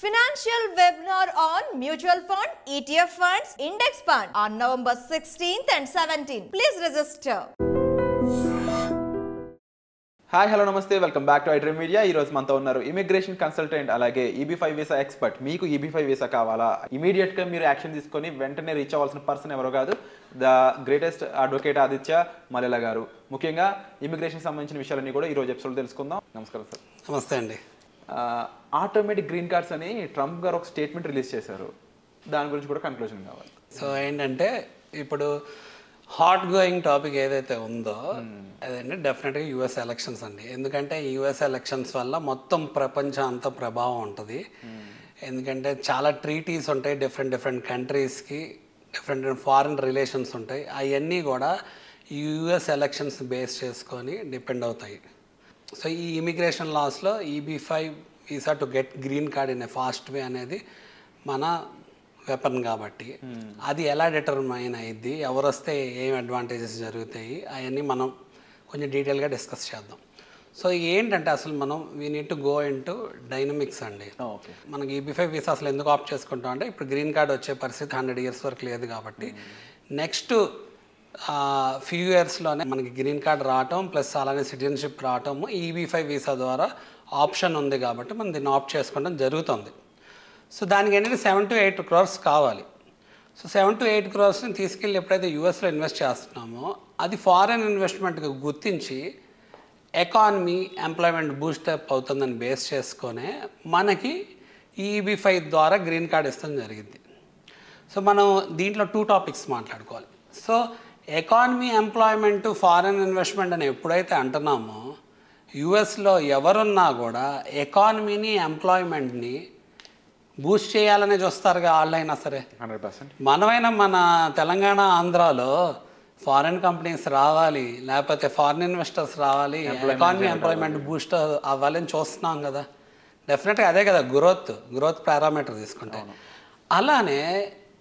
Financial webinar on mutual fund, ETF funds, index fund on November 16th and 17th. Please register. Hi hello నమస్తే welcome back to iDream Media. ఈ రోజు మనతో ఉన్నారు immigration consultant అలాగే EB5 visa expert. మీకు EB5 visa కావాలా, ఇమీడియట్గా మీరు యాక్షన్ తీసుకొని వెంటనే రీచ్ అవ్వాల్సిన పర్సన్ ఎవరో కాదు, ద గ్రేటెస్ట్ అడ్వకేట్ ఆదిత్య మల్లెల గారు. ముఖ్యంగా ఇమిగ్రేషన్ సంబంధించిన విషయాలన్నీ కూడా ఈ రోజు ఎపిసోడ్ తెలుసుకుందాం. నమస్కారం సార్. నమస్తే అండి. ఆటోమేటిక్ గ్రీన్ కార్డ్స్ అని ట్రంప్ గారు ఒక స్టేట్మెంట్ రిలీజ్ చేశారు. దాని గురించి కూడా కన్క్లూజన్ కావాలి. సో ఏంటంటే ఇప్పుడు హాట్ గోయింగ్ టాపిక్ ఏదైతే ఉందో అదండి డెఫినెట్గా యుఎస్ ఎలక్షన్స్ అండి. ఎందుకంటే యుఎస్ ఎలక్షన్స్ వల్ల మొత్తం ప్రపంచం అంతా ప్రభావం ఉంటుంది. ఎందుకంటే చాలా ట్రీటీస్ ఉంటాయి, డిఫరెంట్ కంట్రీస్కి డిఫరెంట్ ఫారిన్ రిలేషన్స్ ఉంటాయి. అవన్నీ కూడా యుఎస్ ఎలక్షన్స్ బేస్ చేసుకొని డిపెండ్ అవుతాయి. సో ఈ ఇమిగ్రేషన్ లాస్లో EB5 visa to get green card in a fast way అనేది మన వెపన్ కాబట్టి అది ఎలా డిటర్మైన్ అయ్యిద్ది, ఎవరు వస్తే ఏం అడ్వాంటేజెస్ జరుగుతాయి, అవన్నీ మనం కొంచెం డీటెయిల్గా డిస్కస్ చేద్దాం. సో ఏంటంటే అసలు మనం we need to go in to dynamics అండి. మనకి EB5 వీసా అసలు ఎందుకు ఆప్ట్ చేసుకుంటాం అంటే ఇప్పుడు గ్రీన్ కార్డ్ వచ్చే పరిస్థితి 100 years వరకు లేదు కాబట్టి నెక్స్ట్ ఫ్యూ ఇయర్స్లోనే మనకి గ్రీన్ కార్డ్ రావటం ప్లస్ అలానే సిటిజన్షిప్ రావటము EB5 వీసా ద్వారా ఆప్షన్ ఉంది కాబట్టి మనం దీన్ని ఆప్ట్ చేసుకోవడం జరుగుతుంది. సో దానికి ఏంటంటే 7 to 8 crores కావాలి. సో 7 to 8 crores తీసుకెళ్ళి ఎప్పుడైతే యూఎస్లో ఇన్వెస్ట్ చేస్తున్నామో అది ఫారెన్ ఇన్వెస్ట్మెంట్గా గుర్తించి ఎకానమీ ఎంప్లాయ్మెంట్ బూస్టప్ అవుతుందని బేస్ చేసుకొనే మనకి EB5 ద్వారా గ్రీన్ కార్డ్ ఇస్తాం జరిగింది. సో మనం దీంట్లో 2 topics మాట్లాడుకోవాలి. So economy employment foreign investment అని ఎప్పుడైతే అంటున్నామో యుఎస్లో ఎవరున్నా కూడా ఎకానమీని ఎంప్లాయ్మెంట్ని బూస్ట్ చేయాలనే చూస్తారుగా వాళ్ళైనా సరే. 100%. మనమైనా మన తెలంగాణ ఆంధ్రాలో ఫారిన్ కంపెనీస్ రావాలి, లేకపోతే ఫారిన్ ఇన్వెస్టర్స్ రావాలి, ఎకానమీ ఎంప్లాయ్మెంట్ బూస్ట్ అవ్వాలని చూస్తున్నాం కదా. డెఫినెట్గా అదే కదా గ్రోత్ పారామీటర్ తీసుకుంటే. అలానే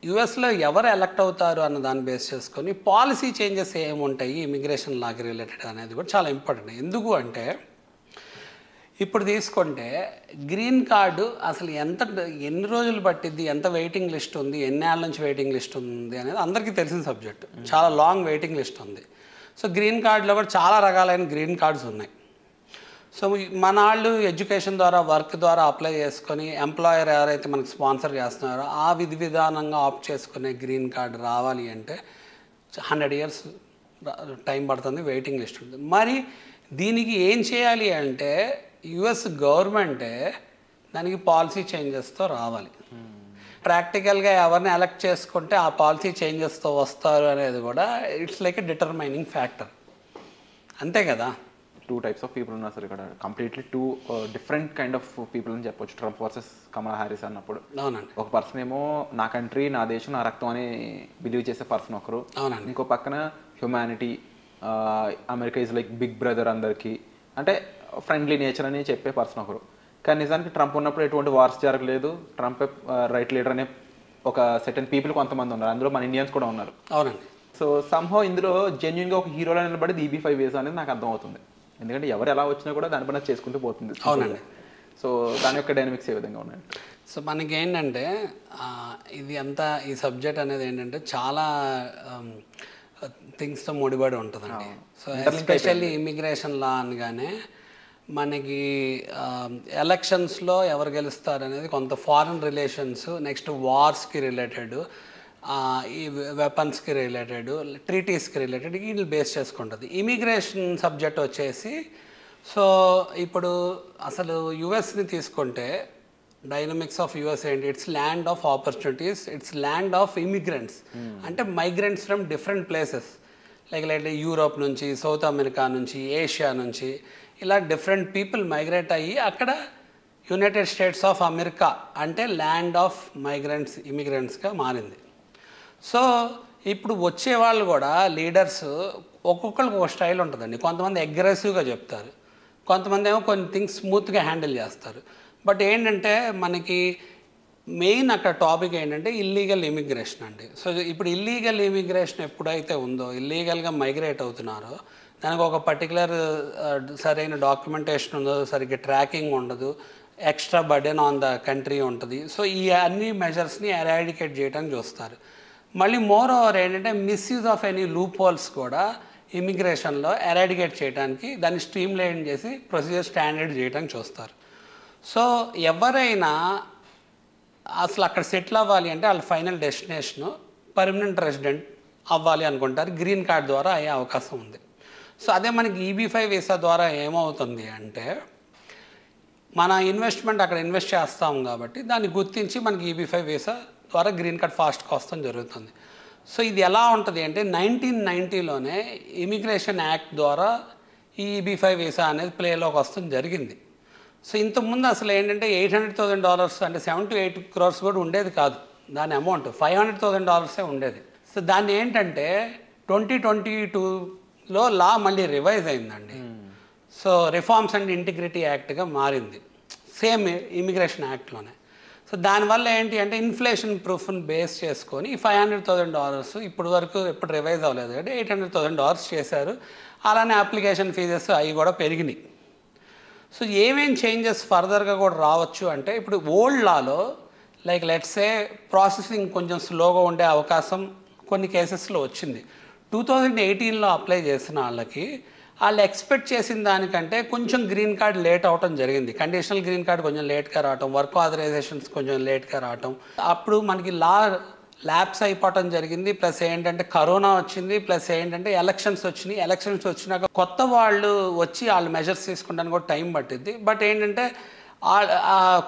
యుఎస్లో ఎవరు ఎలక్ట్ అవుతారు అన్న దాన్ని బేస్ చేసుకొని పాలసీ చేంజెస్ ఏముంటాయి ఇమిగ్రేషన్ లాకి రిలేటెడ్ అనేది కూడా చాలా ఇంపార్టెంట్. ఎందుకు అంటే ఇప్పుడు తీసుకుంటే గ్రీన్ కార్డు అసలు ఎన్ని రోజులు పట్టిద్ది, ఎంత వెయిటింగ్ లిస్ట్ ఉంది, ఎన్ని ఏళ్ళ నుంచి వెయిటింగ్ లిస్ట్ ఉంది అనేది అందరికీ తెలిసిన సబ్జెక్ట్. చాలా లాంగ్ వెయిటింగ్ లిస్ట్ ఉంది. సో గ్రీన్ కార్డులో కూడా చాలా రకాలైన గ్రీన్ కార్డ్స్ ఉన్నాయి. సో మన వాళ్ళు ఎడ్యుకేషన్ ద్వారా వర్క్ ద్వారా అప్లై చేసుకొని ఎంప్లాయర్ ఎవరైతే మనకి స్పాన్సర్ చేస్తున్నారో ఆ విధానంగా ఆప్ట్ చేసుకునే గ్రీన్ కార్డు రావాలి అంటే 100 years టైం పడుతుంది, వెయిటింగ్ లిస్ట్ ఉంటుంది. మరి దీనికి ఏం చేయాలి అంటే యుఎస్ గవర్నమెంటే దానికి పాలసీ చేంజెస్తో రావాలి. ప్రాక్టికల్గా ఎవరిని ఎలక్ట్ చేసుకుంటే ఆ పాలసీ చేంజెస్తో వస్తారు అనేది కూడా it's like a determining factor. అంతే కదా. 2 types of people ఉన్నారు సార్ ఇక్కడ. Completely 2 different kind of people అని చెప్పొచ్చు. ట్రంప్ వర్సెస్ కమలా హ్యారిస్ అన్నప్పుడు. అవునండి. ఒక పర్సన్ ఏమో నా కంట్రీ, నా దేశం, నా రక్తం అని బిలీవ్ చేసే పర్సన్ ఒకరు. అవునండి. ఇంకో పక్కన humanity, America is like big brother అందరికీ, అంటే ఫ్రెండ్లీ నేచర్ అని చెప్పే పర్సన్ ఒకరు. కానీ నిజానికి ట్రంప్ ఉన్నప్పుడు ఎటువంటి వార్స్ జరగలేదు. ట్రంప్ రైట్ లీడర్ అనే ఒక సెటన్ పీపుల్ కొంతమంది ఉన్నారు, అందులో మన ఇండియన్స్ కూడా ఉన్నారు. అవునండి. సో సమ్హౌ ఇందులో జెన్యున్గా ఒక హీరోలో నిలబడి EB5 వీసా అనేది నాకు అర్థమవుతుంది. ఎందుకంటే ఎవరు ఎలా వచ్చినా కూడా దాని పైన చేసుకుంటూ పోతుంది. అవునండి. సో దాని యొక్క డైనమిక్స్ ఏ విధంగా ఉన్నాయి? సో మనకి ఏంటంటే ఇది అంతా ఈ సబ్జెక్ట్ అనేది ఏంటంటే చాలా థింగ్స్తో ముడిపడి ఉంటుందండి. సో ఎస్పెషల్లీ ఇమిగ్రేషన్ లా అనగానే మనకి ఎలక్షన్స్లో ఎవరు గెలుస్తారు అనేది కొంత ఫారిన్ రిలేషన్స్, నెక్స్ట్ వార్స్కి రిలేటెడ్, ఈ వెపన్స్కి రిలేటెడ్, ట్రీటీస్కి రిలేటెడ్ వీళ్ళు బేస్ చేసుకుంటుంది. ఇమిగ్రేషన్ సబ్జెక్ట్ వచ్చేసి సో ఇప్పుడు అసలు యుఎస్ని తీసుకుంటే డైనమిక్స్ ఆఫ్ యుఎస్ ఏంటి, it's land of opportunities, it's land of immigrants. అంటే migrants from different places like Europe నుంచి, సౌత్ అమెరికా నుంచి, ఏషియా నుంచి ఇలా డిఫరెంట్ పీపుల్ మైగ్రేట్ అయ్యి అక్కడ యునైటెడ్ స్టేట్స్ ఆఫ్ అమెరికా అంటే ల్యాండ్ ఆఫ్ మైగ్రెంట్స్, ఇమిగ్రెంట్స్గా మారింది. సో ఇప్పుడు వచ్చే వాళ్ళు కూడా లీడర్స్ ఒక్కొక్కరికి ఒక స్టైల్ ఉంటుందండి. కొంతమంది అగ్రెసివ్గా చెప్తారు, కొంతమంది ఏమో కొన్ని థింగ్స్ స్మూత్గా హ్యాండిల్ చేస్తారు. బట్ ఏంటంటే మనకి మెయిన్ అక్కడ టాపిక్ ఏంటంటే ఇల్లీగల్ ఇమిగ్రేషన్ అండి. సో ఇప్పుడు ఇల్లీగల్ ఇమిగ్రేషన్ ఎప్పుడైతే ఉందో, ఇల్లీగల్గా మైగ్రేట్ అవుతున్నారో దానికి ఒక పర్టికులర్ సరైన డాక్యుమెంటేషన్ ఉండదు, సరిగ్గా ట్రాకింగ్ ఉండదు, extra burden on the country ఉంటుంది. సో ఈ అన్ని మెజర్స్ని ఎరాడికేట్ చేయడానికి చూస్తారు. మళ్ళీ మోర్ ఓవర్ ఏంటంటే misuse of any loop holes కూడా ఇమిగ్రేషన్లో ఎరాడికేట్ చేయడానికి దాన్ని స్ట్రీమ్ లైన్ చేసి ప్రొసీజర్ స్టాండర్డ్ చేయడానికి చూస్తారు. సో ఎవరైనా అసలు అక్కడ సెటిల్ అవ్వాలి అంటే వాళ్ళ ఫైనల్ డెస్టినేషను పర్మనెంట్ రెసిడెంట్ అవ్వాలి అనుకుంటారు, గ్రీన్ కార్డ్ ద్వారా అయ్యే అవకాశం ఉంది. సో అదే మనకి EB-5 వీసా ద్వారా ఏమవుతుంది అంటే మన ఇన్వెస్ట్మెంట్ అక్కడ ఇన్వెస్ట్ చేస్తాం కాబట్టి దాన్ని గుర్తించి మనకి EB-5 వీసా ద్వారా గ్రీన్ కార్డ్ ఫాస్ట్గా వస్తాం జరుగుతుంది. సో ఇది ఎలా ఉంటుంది అంటే 1990లోనే ఇమిగ్రేషన్ యాక్ట్ ద్వారా ఈ EB-5 వీసా అనేది ప్లేలోకి వస్తాం జరిగింది. సో ఇంతకుముందు అసలు ఏంటంటే $800,000 అంటే 7 to 8 crores కూడా ఉండేది కాదు, దాని అమౌంట్ $500,000 ఉండేది. సో దాన్ని ఏంటంటే 2022లో లా మళ్ళీ రివైజ్ అయిందండి. సో రిఫార్మ్స్ అండ్ ఇంటిగ్రిటీ యాక్ట్గా మారింది, సేమ్ ఇమిగ్రేషన్ యాక్ట్లోనే. సో దానివల్ల ఏంటి అంటే ఇన్ఫ్లేషన్ ప్రూఫ్ని బేస్ చేసుకొని $500,000 ఇప్పుడు వరకు ఎప్పుడు రివైజ్ అవ్వలేదు అంటే $800,000 చేశారు. అలానే అప్లికేషన్ ఫీజెస్ అవి కూడా పెరిగినాయి. సో ఏమేం చేంజెస్ ఫర్దర్గా కూడా రావచ్చు అంటే ఇప్పుడు ఓల్డ్ లాలో లైక్ లెట్సే ప్రాసెసింగ్ కొంచెం స్లోగా ఉండే అవకాశం కొన్ని కేసెస్లో వచ్చింది. 2018లో అప్లై చేసిన వాళ్ళకి వాళ్ళు ఎక్స్పెక్ట్ చేసిన దానికంటే కొంచెం గ్రీన్ కార్డ్ లేట్ అవటం జరిగింది. కండిషనల్ గ్రీన్ కార్డ్ కొంచెం లేట్గా రావటం, వర్క్ ఆథరైజేషన్స్ కొంచెం లేట్గా రావటం, అప్పుడు మనకి ల్యాబ్స్ అయిపోవటం జరిగింది. ప్లస్ ఏంటంటే కరోనా వచ్చింది, ప్లస్ ఏంటంటే ఎలక్షన్స్ వచ్చినాయి. ఎలక్షన్స్ వచ్చినాక కొత్త వాళ్ళు వచ్చి వాళ్ళు మెజర్స్ తీసుకుంటానికి కూడా టైం పట్టింది. బట్ ఏంటంటే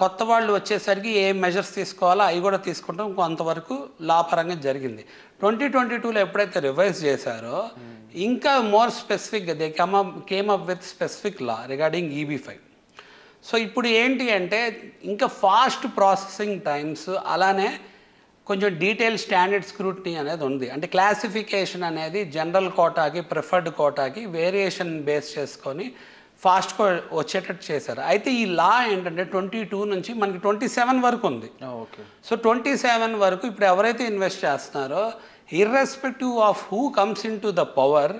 కొత్త వాళ్ళు వచ్చేసరికి ఏ మెజర్స్ తీసుకోవాలో అవి కూడా తీసుకుంటాం కొంతవరకు లాపరంగా జరిగింది. 2022లో ఎప్పుడైతే రివైజ్ చేశారో ఇంకా మోర్ స్పెసిఫిక్గా they came up with specific law regarding EB-5. So ఇప్పుడు ఏంటి అంటే ఇంకా ఫాస్ట్ ప్రాసెసింగ్ టైమ్స్, అలానే కొంచెం డీటెయిల్ స్టాండర్డ్ స్క్రూటినీ అనేది ఉంది. అంటే క్లాసిఫికేషన్ అనేది జనరల్ కోటాకి ప్రిఫర్డ్ కోటాకి వేరియేషన్ బేస్ చేసుకొని ఫాస్ట్గా వచ్చేటట్టు చేశారు. అయితే ఈ లా ఏంటంటే 22 నుంచి మనకి 27 వరకు ఉంది. సో 27 వరకు ఇప్పుడు ఎవరైతే ఇన్వెస్ట్ చేస్తున్నారో irrespective of who comes in to the power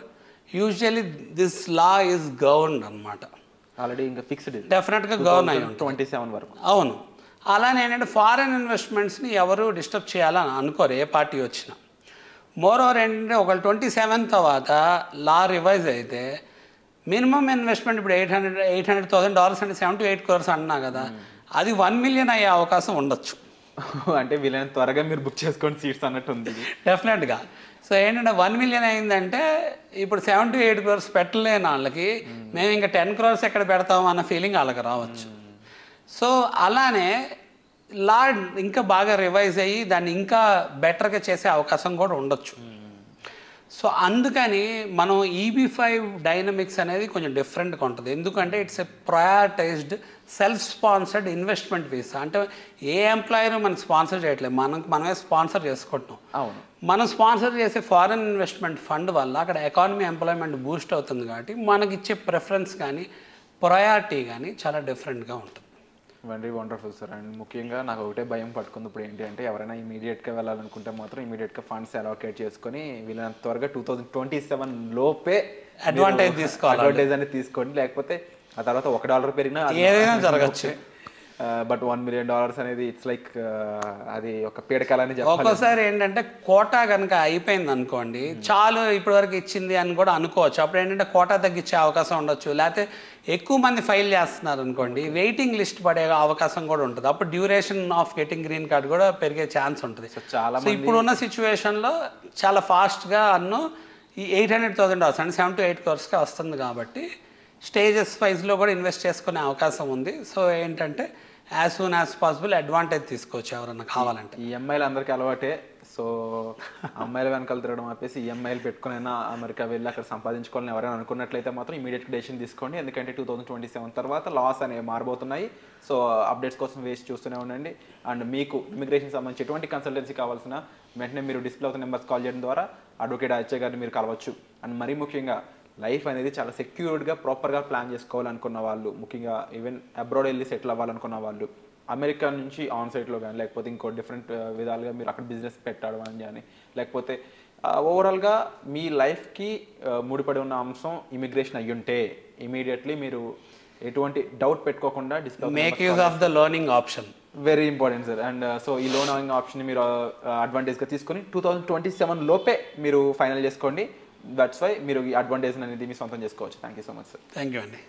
usually this law is governed అనమాట. ఆల్రెడీ ఇంకా ఫిక్స్డ్ డెఫినెట్గా గవర్న్ అయ్యి 27 వరకు. అవును. అలానే ఏంటంటే ఫారెన్ ఇన్వెస్ట్మెంట్స్ని ఎవరు డిస్టర్బ్ చేయాలని అనుకోరు ఏ పార్టీ వచ్చినా. మోర్ ఓవర్ ఏంటంటే ఒకవేళ 27 తర్వాత లా రివైజ్ అయితే మినిమం ఇన్వెస్ట్మెంట్ ఇప్పుడు $800,000 అంటే 7 to 8 crores అన్నా కదా, అది 1 million అయ్యే అవకాశం ఉండొచ్చు. అంటే వీళ్ళని త్వరగా మీరు బుక్ చేసుకోండి సీట్స్ అన్నట్టు ఉంది డెఫినెట్గా. సో ఏంటంటే 1 million అయిందంటే ఇప్పుడు 7 to 8 crores పెట్టలేని వాళ్ళకి మేము ఇంకా 10 crores ఎక్కడ పెడతాము అన్న ఫీలింగ్ వాళ్ళకి రావచ్చు. సో అలానే లా ఇంకా బాగా రివైజ్ అయ్యి దాన్ని ఇంకా బెటర్గా చేసే అవకాశం కూడా ఉండొచ్చు. సో అందుకని మనం EB-5 డైనమిక్స్ అనేది కొంచెం డిఫరెంట్గా ఉంటుంది. ఎందుకంటే it's a prioritised self sponsored investment visa. అంటే ఏ ఎంప్లాయర్ మనకి స్పాన్సర్ చేయట్లేదు, మనమే స్పాన్సర్ చేసుకుంటున్నాం. అవును. మనం స్పాన్సర్ చేసే ఫారెన్ ఇన్వెస్ట్మెంట్ ఫండ్ వల్ల అక్కడ ఎకానమీ ఎంప్లాయ్మెంట్ బూస్ట్ అవుతుంది కాబట్టి మనకి ఇచ్చే ప్రిఫరెన్స్ కానీ ప్రయారిటీ కానీ చాలా డిఫరెంట్గా ఉంటుంది. Very wonderful sir. అండ్ ముఖ్యంగా నాకు ఒకటే భయం పట్టుకుంది ఇప్పుడు ఏంటి అంటే ఎవరైనా ఇమీడియట్గా వెళ్ళాలనుకుంటే మాత్రం ఇమీడియట్గా ఫండ్స్ అలొకేట్ చేసుకొని వీళ్ళని త్వరగా 2027 లోపే అడ్వాంటేజ్ అనేది తీసుకోండి. లేకపోతే ఆ తర్వాత $1 పెరిగినా ఏదైనా జరగచ్చు. బట్ $1 million అనేది ఇట్స్ లైక్ అది ఒక పీడకాలని చెప్పాలి. ఒక్కోసారి ఏంటంటే కోటా కనుక అయిపోయింది అనుకోండి, చాలు ఇప్పటి వరకు ఇచ్చింది అని కూడా అనుకోవచ్చు. అప్పుడు ఏంటంటే కోటా తగ్గించే అవకాశం ఉండొచ్చు. లేకపోతే ఎక్కువ మంది ఫైల్ చేస్తున్నారు అనుకోండి, వెయిటింగ్ లిస్ట్ పడే అవకాశం కూడా ఉంటుంది. అప్పుడు duration of getting green card కూడా పెరిగే ఛాన్స్ ఉంటుంది. చాలా ఇప్పుడున్న సిచ్యువేషన్లో చాలా ఫాస్ట్గా ఈ $800,000 అంటే 7 to 8 crores వస్తుంది కాబట్టి స్టేజెస్ వైజ్లో కూడా ఇన్వెస్ట్ చేసుకునే అవకాశం ఉంది. సో ఏంటంటే as soon as possible advantage తీసుకోవచ్చు ఎవరన్నా కావాలంటే. ఈఎంఐలు అందరికీ అలవాటే. సో అమ్మాయిల వెనకాల తిరగడం ఆపేసి ఈఎంఐలు పెట్టుకునైనా అమెరికా వెళ్ళి అక్కడ సంపాదించుకోవాలని ఎవరైనా అనుకున్నట్లయితే మాత్రం ఇమీడియట్గా డెసిషన్ తీసుకోండి. ఎందుకంటే 2027 తర్వాత లాస్ అనేవి మారబోతున్నాయి. సో అప్డేట్స్ కోసం వేసి చూస్తూనే ఉండండి. అండ్ మీకు ఇమిగ్రేషన్ సంబంధించి ఎటువంటి కన్సల్టెన్సీ కావాల్సిన వెంటనే మీరు డిస్ప్లే అవుతున్న నెంబర్స్ కాల్ చేయడం ద్వారా అడ్వకేట్ అచ్చయ్య గారిని మీరు కలవచ్చు. అండ్ మరీ ముఖ్యంగా లైఫ్ అనేది చాలా సెక్యూర్డ్గా ప్రాపర్గా ప్లాన్ చేసుకోవాలనుకున్న వాళ్ళు, ముఖ్యంగా ఈవెన్ అబ్రాడ్ వెళ్ళి సెటిల్ అవ్వాలనుకున్న వాళ్ళు, అమెరికా నుంచి ఆన్ సైట్లో కానీ లేకపోతే ఇంకో డిఫరెంట్ విధాలుగా మీరు అక్కడ బిజినెస్ పెట్టడం అని కానీ లేకపోతే ఓవరాల్గా మీ లైఫ్కి ముడిపడి ఉన్న అంశం ఇమిగ్రేషన్ అయ్యుంటే ఇమీడియట్లీ మీరు ఎటువంటి డౌట్ పెట్టుకోకుండా make use of the learning option, very important sir. And so ఈ లోన్ ఆప్షన్ మీరు అడ్వాంటేజ్గా తీసుకొని 2027 లోపే మీరు ఫైనల్ చేసుకోండి. దట్స్ వై మీరు ఈ అడ్వాంటేజ్ అనేది మీ సొంతం చేసుకోవచ్చు. Thank you so much sir. Thank you అండి.